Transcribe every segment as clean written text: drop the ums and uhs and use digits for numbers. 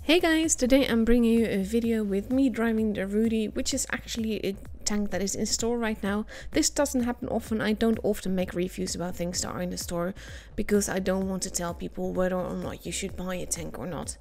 Hey guys, today I'm bringing you a video with me driving the Rudy, which is actually a tank that is in store right now. This doesn't happen often. I don't often make reviews about things that are in the store because I don't want to tell people whether or not you should buy a tank or not.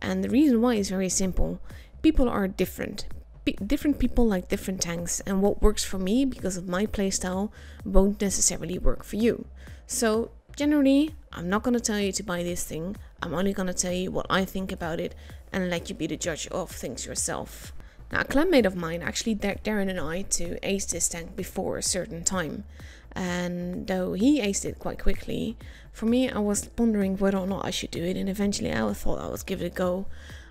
And the reason why is very simple. People are different. Different people like different tanks, and what works for me because of my playstyle won't necessarily work for you. So generally, I'm not going to tell you to buy this thing. I'm only going to tell you what I think about it and let you be the judge of things yourself. Now, a clanmate of mine actually dared Darren and I to ace this tank before a certain time. And though he aced it quite quickly, for me I was pondering whether or not I should do it, and eventually I thought I would give it a go.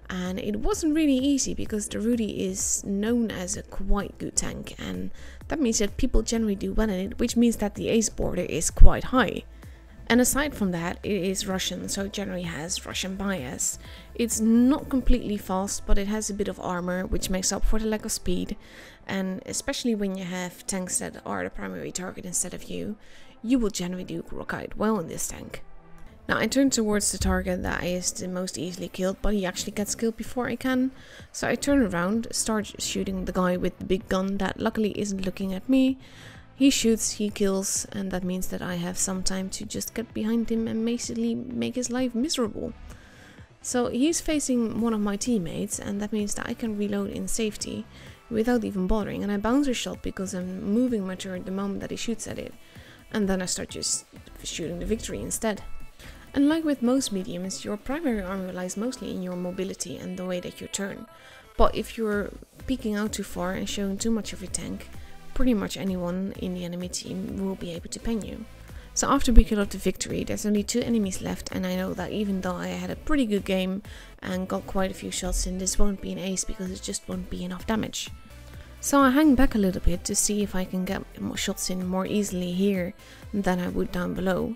And it wasn't really easy because the Rudy is known as a quite good tank, and that means that people generally do well in it, which means that the ace border is quite high. And aside from that, it is Russian, so it generally has Russian bias. It's not completely fast, but it has a bit of armor, which makes up for the lack of speed. And especially when you have tanks that are the primary target instead of you, you will generally do quite well in this tank. Now I turn towards the target that is the most easily killed, but he actually gets killed before I can. So I turn around, start shooting the guy with the big gun that luckily isn't looking at me. He shoots, he kills, and that means that I have some time to just get behind him and basically make his life miserable. So he's facing one of my teammates, and that means that I can reload in safety without even bothering, and I bounce a shot because I'm moving my turret the moment that he shoots at it, and then I start just shooting the victory instead. And like with most mediums, your primary armor lies mostly in your mobility and the way that you turn. But if you're peeking out too far and showing too much of your tank, pretty much anyone in the enemy team will be able to pen you. So after we kill off the victory, there's only 2 enemies left, and I know that even though I had a pretty good game and got quite a few shots in, this won't be an ace because it just won't be enough damage. So I hang back a little bit to see if I can get more shots in more easily here than I would down below.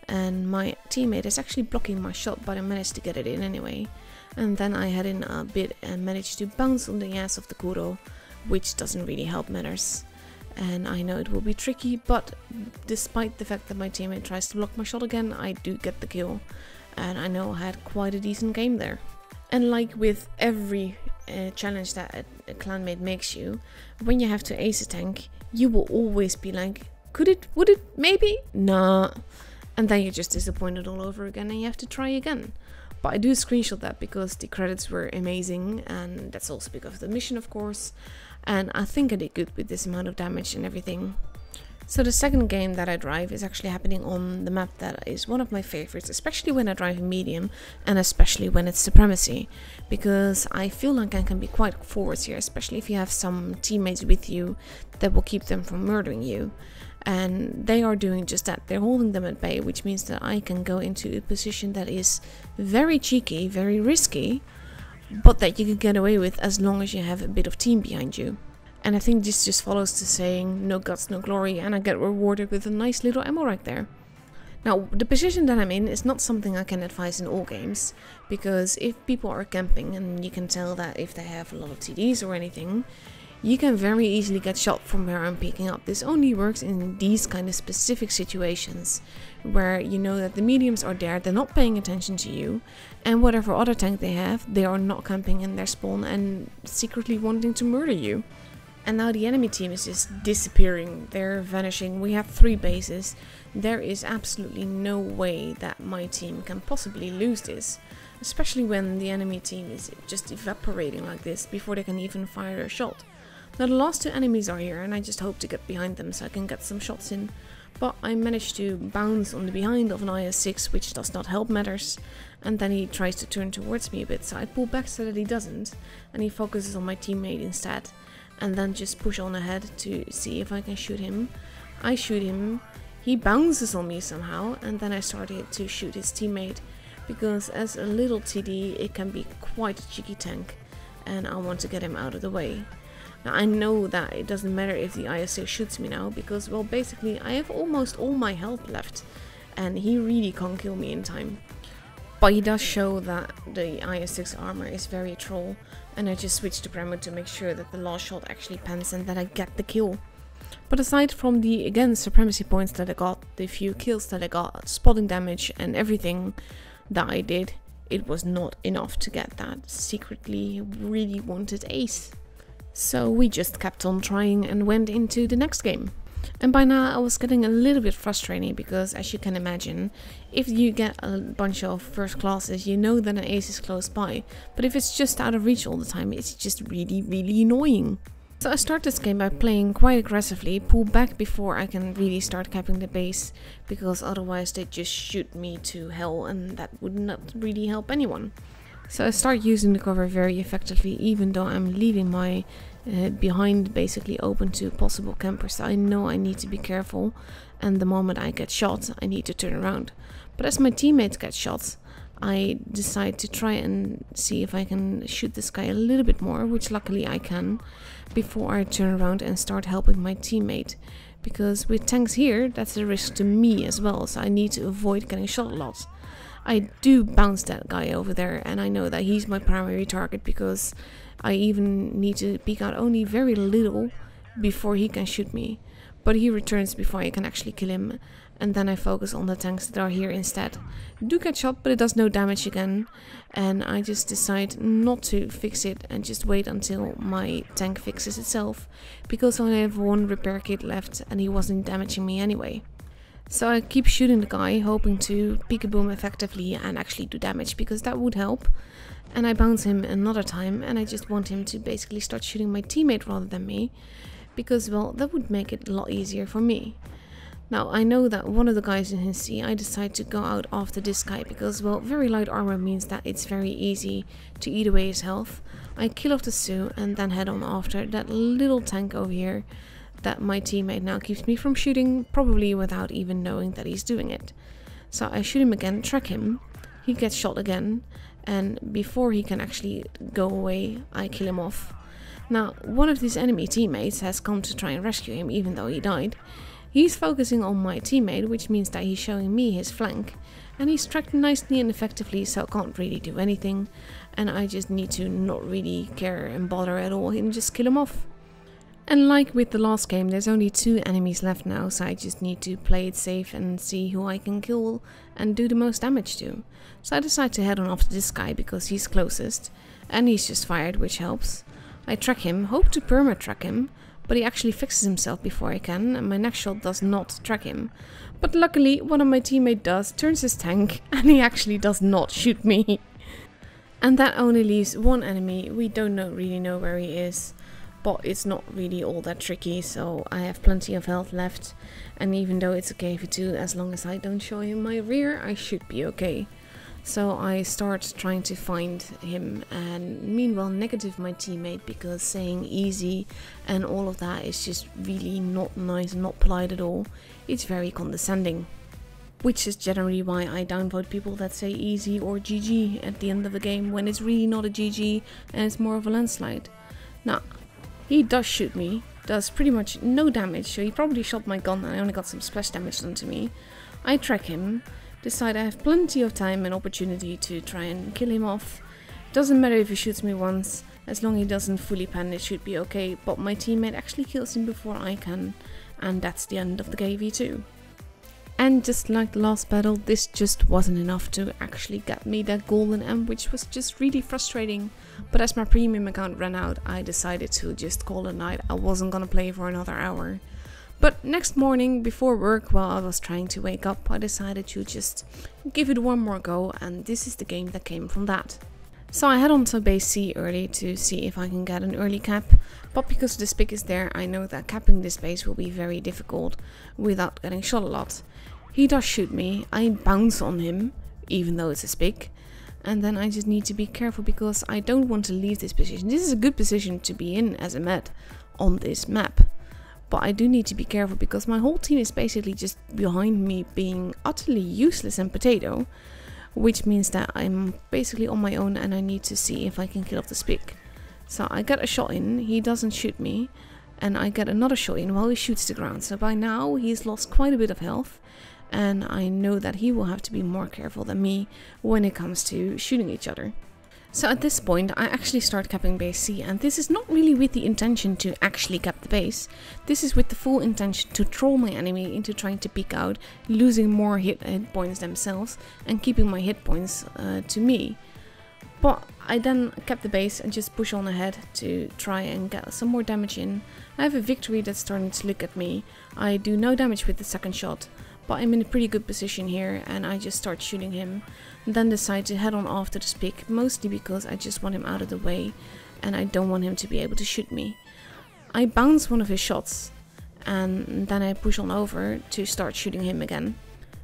And my teammate is actually blocking my shot, but I managed to get it in anyway. And then I head in a bit and managed to bounce on the ass of the Kuro, which doesn't really help matters. And I know it will be tricky, but despite the fact that my teammate tries to block my shot again, I do get the kill. And I know I had quite a decent game there. And like with every challenge that a clanmate makes you, when you have to ace a tank, you will always be like, could it, would it, maybe? Nah. And then you're just disappointed all over again and you have to try again. But I do screenshot that because the credits were amazing, and that's also because of the mission, of course. And I think I did good with this amount of damage and everything. So the second game that I drive is actually happening on the map that is one of my favorites, especially when I drive in medium and especially when it's Supremacy, because I feel like I can be quite forward here, especially if you have some teammates with you that will keep them from murdering you. And they are doing just that. They're holding them at bay, which means that I can go into a position that is very cheeky, very risky, but that you can get away with as long as you have a bit of team behind you. And I think this just follows the saying, no guts, no glory, and I get rewarded with a nice little ammo right there. Now, the position that I'm in is not something I can advise in all games, because if people are camping, and you can tell that if they have a lot of TDs or anything, you can very easily get shot from where I'm picking up. This only works in these kind of specific situations where you know that the mediums are there, they're not paying attention to you, and whatever other tank they have, they are not camping in their spawn and secretly wanting to murder you. And now the enemy team is just disappearing, they're vanishing. We have 3 bases. There is absolutely no way that my team can possibly lose this, especially when the enemy team is just evaporating like this before they can even fire a shot. Now the last 2 enemies are here, and I just hope to get behind them so I can get some shots in. But I managed to bounce on the behind of an IS-6, which does not help matters. And then he tries to turn towards me a bit, so I pull back so that he doesn't. And he focuses on my teammate instead. And then just push on ahead to see if I can shoot him. I shoot him, he bounces on me somehow, and then I started to shoot his teammate. Because as a little TD, it can be quite a cheeky tank. And I want to get him out of the way. Now I know that it doesn't matter if the IS-6 shoots me now, because, well, basically I have almost all my health left, and he really can't kill me in time. But he does show that the IS-6 armor is very troll, and I just switched to Grandma to make sure that the last shot actually pans and that I get the kill. But aside from the, again, supremacy points that I got, the few kills that I got, spotting damage and everything that I did, it was not enough to get that secretly really wanted ace. So we just kept on trying and went into the next game. And by now I was getting a little bit frustrated because, as you can imagine, if you get a bunch of first classes, you know that an ace is close by. But if it's just out of reach all the time, it's just really annoying. So I start this game by playing quite aggressively, pull back before I can really start capping the base, because otherwise they just shoot me to hell and that would not really help anyone. So I start using the cover very effectively, even though I'm leaving my behind basically open to possible campers. I know I need to be careful, and the moment I get shot I need to turn around. But as my teammates get shot, I decide to try and see if I can shoot this guy a little bit more, which luckily I can, before I turn around and start helping my teammate. Because with tanks here, that's a risk to me as well, so I need to avoid getting shot a lot. I do bounce that guy over there, and I know that he's my primary target because I even need to peek out only very little before he can shoot me. But he returns before I can actually kill him, and then I focus on the tanks that are here instead. Do get shot, but it does no damage again, and I just decide not to fix it and just wait until my tank fixes itself, because I only have one repair kit left and he wasn't damaging me anyway. So I keep shooting the guy, hoping to peek-a-boom effectively and actually do damage, because that would help. And I bounce him another time, and I just want him to basically start shooting my teammate rather than me, because, well, that would make it a lot easier for me. Now, I know that one of the guys in his C, I decide to go out after this guy, because, well, very light armor means that it's very easy to eat away his health. I kill off the Sue and then head on after that little tank over here that my teammate now keeps me from shooting, probably without even knowing that he's doing it. So I shoot him again, track him, he gets shot again, and before he can actually go away, I kill him off. Now, one of these enemy teammates has come to try and rescue him, even though he died. He's focusing on my teammate, which means that he's showing me his flank, and he's tracked nicely and effectively, so I can't really do anything, and I just need to not really care and bother at all and just kill him off. And like with the last game, there's only 2 enemies left now, so I just need to play it safe and see who I can kill and do the most damage to. So I decide to head on after this guy because he's closest, and he's just fired, which helps. I track him, hope to perma-track him, but he actually fixes himself before I can, and my next shot does not track him. But luckily, one of my teammates does, turns his tank, and he actually does not shoot me. And that only leaves one enemy. We don't really know where he is. But it's not really all that tricky, so I have plenty of health left, and even though it's a KV2, as long as I don't show him my rear, I should be okay. So I start trying to find him, and meanwhile negative my teammate, because saying easy and all of that is just really not nice, not polite at all. It's very condescending. Which is generally why I downvote people that say easy or GG at the end of the game, when it's really not a GG and it's more of a landslide. Now, he does shoot me, does pretty much no damage, so he probably shot my gun and I only got some splash damage done to me. I track him, decide I have plenty of time and opportunity to try and kill him off. Doesn't matter if he shoots me once, as long as he doesn't fully pan, it should be okay, but my teammate actually kills him before I can, and that's the end of the KV2. And just like the last battle, this just wasn't enough to actually get me that golden M, which was just really frustrating. But as my premium account ran out, I decided to just call it a night. I wasn't gonna play for another hour. But next morning, before work, while I was trying to wake up, I decided to just give it one more go, and this is the game that came from that. So I head on to base C early to see if I can get an early cap, but because this pick is there, I know that capping this base will be very difficult without getting shot a lot. He does shoot me, I bounce on him, even though it's a spick, and then I just need to be careful because I don't want to leave this position. This is a good position to be in as a med on this map, but I do need to be careful because my whole team is basically just behind me being utterly useless and potato, which means that I'm basically on my own and I need to see if I can kill off the spick. So I get a shot in, he doesn't shoot me, and I get another shot in while he shoots the ground. So by now he's lost quite a bit of health, and I know that he will have to be more careful than me when it comes to shooting each other. So at this point I actually start capping base C, and this is not really with the intention to actually cap the base. This is with the full intention to troll my enemy into trying to peek out, losing more hit points themselves and keeping my hit points to me. But I then kept the base and just push on ahead to try and get some more damage in. I have a victory that's starting to look at me. I do no damage with the second shot, but I'm in a pretty good position here, and I just start shooting him. Then decide to head on after the pick, mostly because I just want him out of the way and I don't want him to be able to shoot me. I bounce one of his shots and then I push on over to start shooting him again.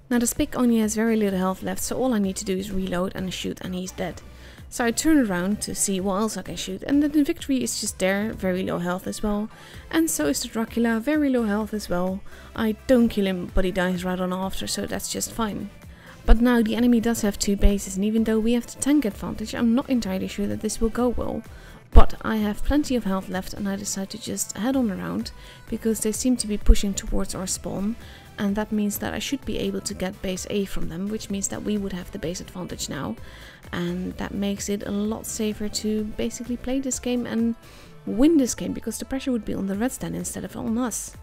Now the Spick only has very little health left, so all I need to do is reload and shoot and he's dead. So I turn around to see what else I can shoot, and then the Victory is just there, very low health as well. And so is the Dracula, very low health as well. I don't kill him, but he dies right on after, so that's just fine. But now the enemy does have 2 bases, and even though we have the tank advantage, I'm not entirely sure that this will go well. But I have plenty of health left and I decide to just head on around, because they seem to be pushing towards our spawn, and that means that I should be able to get base A from them, which means that we would have the base advantage now, and that makes it a lot safer to basically play this game and win this game, because the pressure would be on the Reds then instead of on us.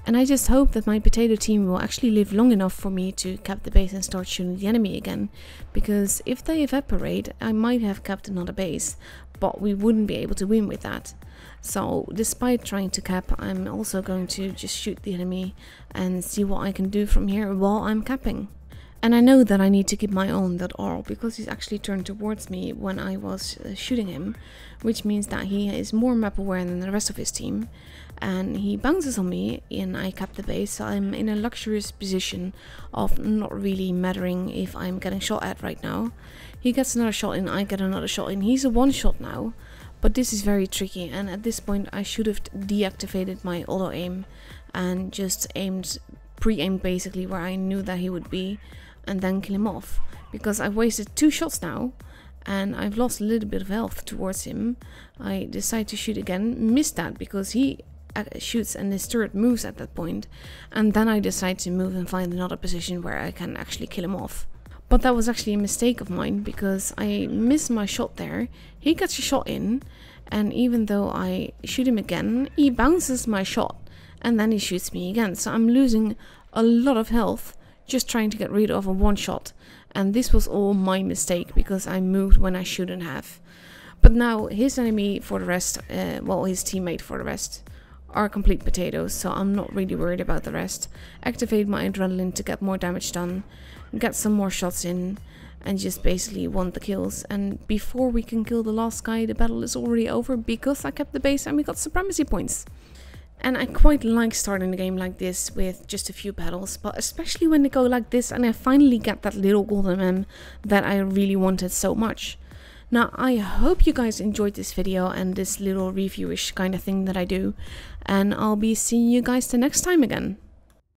And I just hope that my potato team will actually live long enough for me to cap the base and start shooting the enemy again, because if they evaporate I might have capped another base, but we wouldn't be able to win with that. So despite trying to cap, I'm also going to just shoot the enemy and see what I can do from here while I'm capping. And I know that I need to keep my eye on that Arl, because he's actually turned towards me when I was shooting him, which means that he is more map aware than the rest of his team, and he bounces on me and I cap the base, so I'm in a luxurious position of not really mattering if I'm getting shot at right now. He gets another shot in, I get another shot in. He's a one shot now, but this is very tricky, and at this point I should have deactivated my auto aim and just pre-aimed basically where I knew that he would be, and then kill him off, because I've wasted 2 shots now and I've lost a little bit of health towards him. I decide to shoot again, miss that because he shoots and his turret moves at that point, and then I decide to move and find another position where I can actually kill him off. But that was actually a mistake of mine, because I missed my shot there. He gets a shot in, and even though I shoot him again, he bounces my shot and then he shoots me again, so I'm losing a lot of health just trying to get rid of a one shot, and this was all my mistake because I moved when I shouldn't have. But now his enemy for the rest, well, his teammate for the rest, are complete potatoes, so I'm not really worried about the rest. Activate my adrenaline to get more damage done, get some more shots in, and just basically want the kills. And before we can kill the last guy, the battle is already over because I kept the base and we got supremacy points. And I quite like starting the game like this with just a few battles, but especially when they go like this and I finally get that little golden M that I really wanted so much. Now I hope you guys enjoyed this video and this little reviewish kind of thing that I do, and I'll be seeing you guys the next time again.